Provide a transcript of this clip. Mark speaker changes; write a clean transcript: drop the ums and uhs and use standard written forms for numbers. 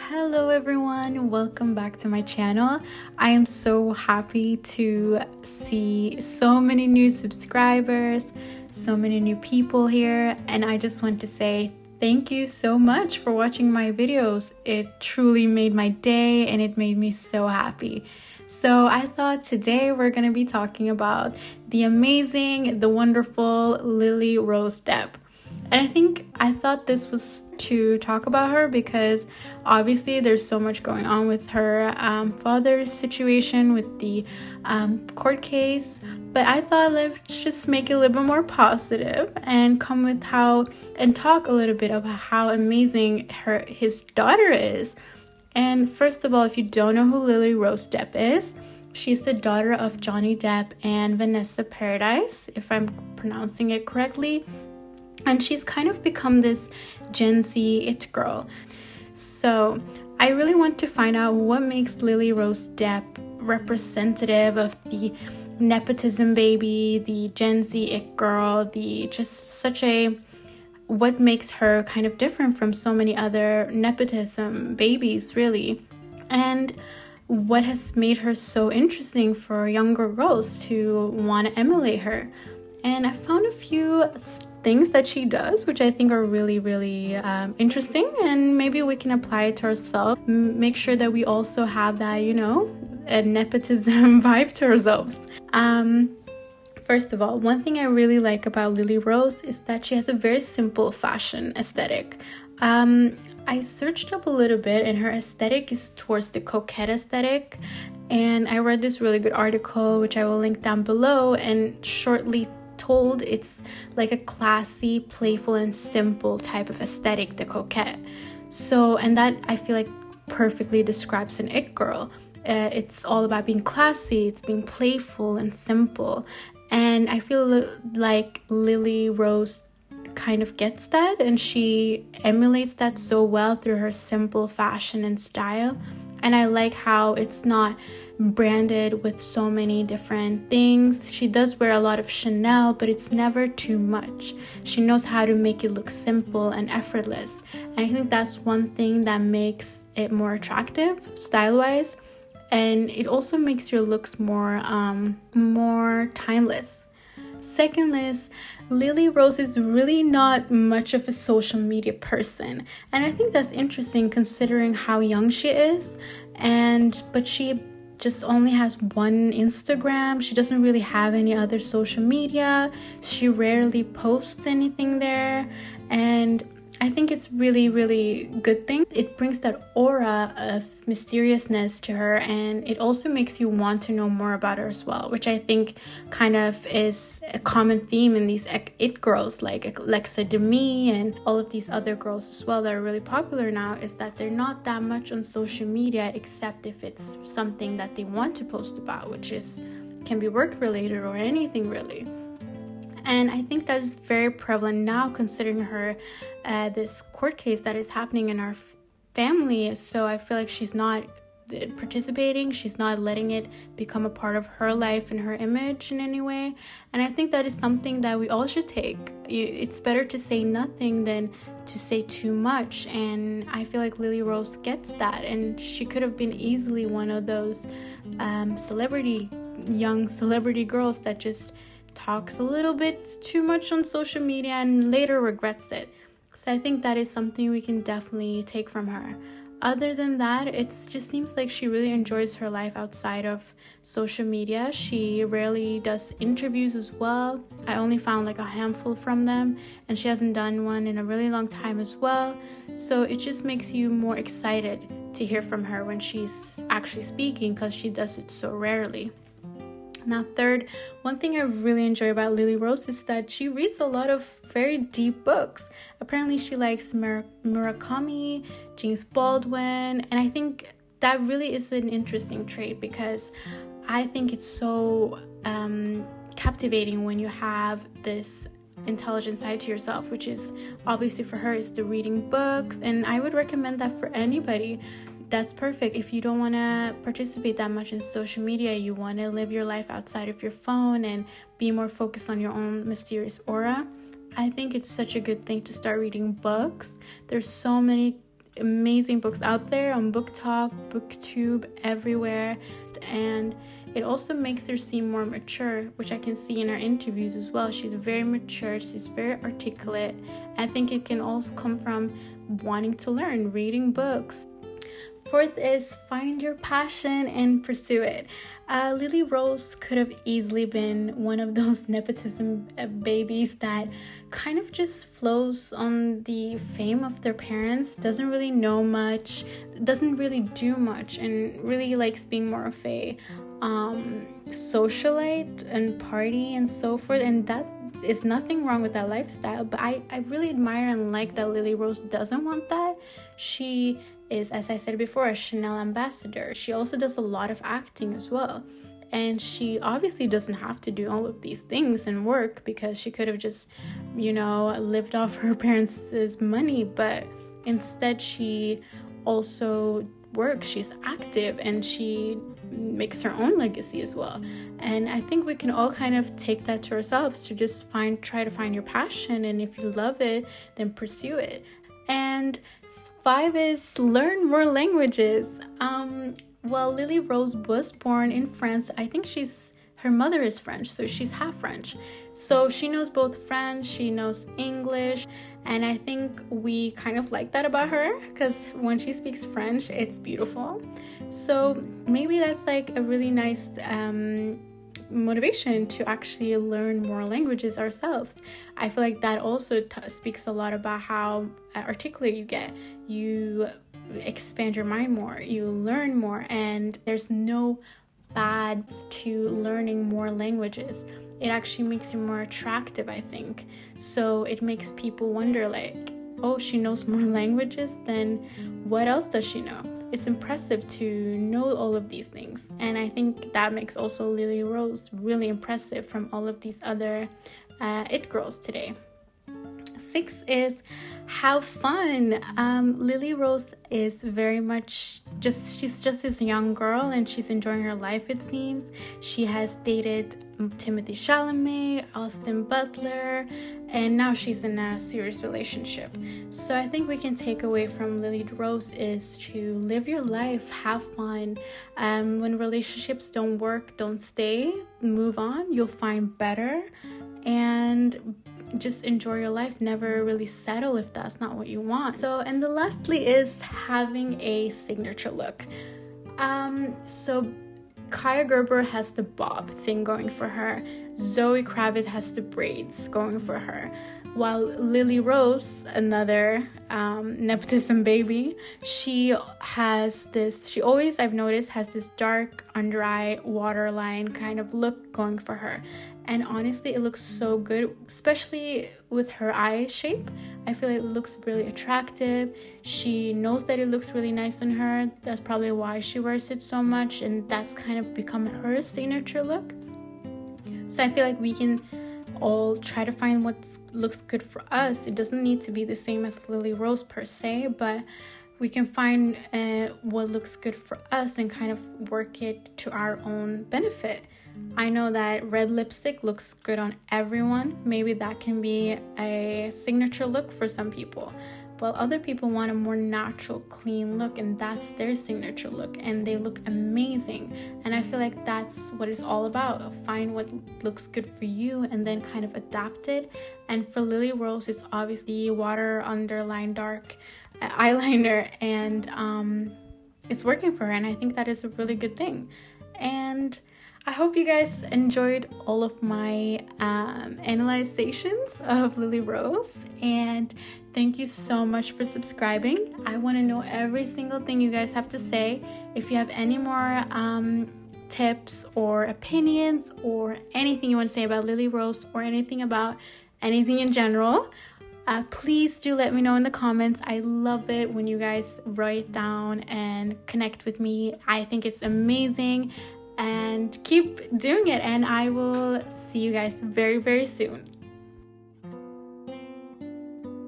Speaker 1: Hello everyone, welcome back to my channel. I am so happy to see so many new subscribers, so many new people here, and I just want to say thank you so much for watching my videos. It truly made my day and it made me so happy. So I thought today we're going to be talking about the amazing, the wonderful Lily-Rose Depp. And I thought this was to talk about her because obviously there's so much going on with her father's situation with the court case. But I thought let's just make it a little bit more positive and come with and talk a little bit about how amazing his daughter is. And first of all, if you don't know who Lily-Rose Depp is, she's the daughter of Johnny Depp and Vanessa Paradise, if I'm pronouncing it correctly. And she's kind of become this Gen Z it girl. So I really want to find out what makes Lily-Rose Depp representative of the nepotism baby, the Gen Z it girl, what makes her kind of different from so many other nepotism babies, really. And what has made her so interesting for younger girls to want to emulate her. And I found a few things that she does, which I think are really, really interesting, and maybe we can apply it to ourselves. Make sure that we also have that, a nepotism vibe to ourselves. First of all, one thing I really like about Lily-Rose is that she has a very simple fashion aesthetic. I searched up a little bit, and her aesthetic is towards the coquette aesthetic. And I read this really good article, which I will link down below, and shortly told it's like a classy, playful, and simple type of aesthetic, the coquette. And that I feel like perfectly describes an it girl. It's all about being classy, it's being playful and simple. And I feel like Lily-Rose kind of gets that, and she emulates that so well through her simple fashion and style. And I like how it's not branded with so many different things. She does wear a lot of Chanel, but it's never too much. She knows how to make it look simple and effortless. And I think that's one thing that makes it more attractive style-wise. And it also makes your looks more timeless. Second is, Lily-Rose is really not much of a social media person. And I think that's interesting considering how young she is. But she just only has one Instagram. She doesn't really have any other social media. She rarely posts anything there. And I think it's really, really good thing. It brings that aura of mysteriousness to her, and it also makes you want to know more about her as well, which I think kind of is a common theme in these it girls like Alexa Demi and all of these other girls as well that are really popular now, is that they're not that much on social media except if it's something that they want to post about, which can be work related or anything really. And I think that is very prevalent now considering her this court case that is happening in our family. So I feel like she's not participating. She's not letting it become a part of her life and her image in any way. And I think that is something that we all should take. It's better to say nothing than to say too much. And I feel like Lily-Rose gets that. And she could have been easily one of those young celebrity girls that just talks a little bit too much on social media and later regrets it. So I think that is something we can definitely take from her. Other than that, it just seems like she really enjoys her life outside of social media. She rarely does interviews as well. I only found like a handful from them, and she hasn't done one in a really long time as well. So it just makes you more excited to hear from her when she's actually speaking, because she does it so rarely. Now, third, one thing I really enjoy about Lily-Rose is that she reads a lot of very deep books. Apparently, she likes Murakami, James Baldwin, and I think that really is an interesting trait because I think it's so captivating when you have this intelligent side to yourself, which is obviously for her is the reading books, and I would recommend that for anybody. That's perfect. If you don't want to participate that much in social media, you want to live your life outside of your phone and be more focused on your own mysterious aura, I think it's such a good thing to start reading books. There's so many amazing books out there on Book Talk, BookTube, everywhere. And it also makes her seem more mature, which I can see in her interviews as well. She's very mature, she's very articulate. I think it can also come from wanting to learn, reading books. Fourth is find your passion and pursue it. Lily-Rose could have easily been one of those nepotism babies that kind of just flows on the fame of their parents, doesn't really know much, doesn't really do much, and really likes being more of a socialite and party and so forth. And that is nothing wrong with that lifestyle, but I really admire and like that Lily-Rose doesn't want that. She is, as I said before, a Chanel ambassador. She also does a lot of acting as well. And she obviously doesn't have to do all of these things and work, because she could have just, lived off her parents' money. But instead, she also works, she's active, and she makes her own legacy as well. And I think we can all kind of take that to ourselves, to just try to find your passion, and if you love it, then pursue it. And 5 is learn more languages. Well, Lily-Rose was born in France. I think her mother is French, so she's half French. So she knows both French, she knows English, and I think we kind of like that about her, because when she speaks French, it's beautiful. So maybe that's like a really nice motivation to actually learn more languages ourselves. I feel like that also speaks a lot about how articulate you get. You expand your mind more, you learn more, and there's no bad to learning more languages. It actually makes you more attractive, I think. So it makes people wonder, like, oh, she knows more languages, then what else does she know? It's impressive to know all of these things. And I think that makes also Lily-Rose really impressive from all of these other it girls today. 6 is have fun. Lily-Rose is very much she's just this young girl, and she's enjoying her life, it seems. She has dated Timothee Chalamet, Austin Butler, and now she's in a serious relationship. So I think we can take away from Lily-Rose is to live your life, have fun. When relationships don't work, don't stay, move on. You'll find better, and just enjoy your life. Never really settle if that's not what you want. So, and the lastly is having a signature look. So Kaya Gerber has the bob thing going for her. Zoe Kravitz has the braids going for her. While Lily-Rose, another nepotism baby, she always, I've noticed, has this dark under eye waterline kind of look going for her. And honestly, it looks so good, especially with her eye shape. I feel like it looks really attractive. She knows that it looks really nice on her. That's probably why she wears it so much, and that's kind of become her signature look. So I feel like we can all try to find what looks good for us. It doesn't need to be the same as Lily-Rose per se, but we can find what looks good for us and kind of work it to our own benefit. I know that red lipstick looks good on everyone. Maybe that can be a signature look for some people. While other people want a more natural, clean look, and that's their signature look, and they look amazing. And I feel like that's what it's all about. Find what looks good for you and then kind of adapt it. And for Lily-Rose, it's obviously water underline dark eyeliner, and it's working for her, and I think that is a really good thing. And I hope you guys enjoyed all of my analyzations of Lily-Rose, and thank you so much for subscribing. I want to know every single thing you guys have to say. If you have any more tips or opinions or anything you want to say about Lily-Rose or anything about anything in general, please do let me know in the comments. I love it when you guys write down and connect with me. I think it's amazing. And keep doing it, and I will see you guys very, very soon.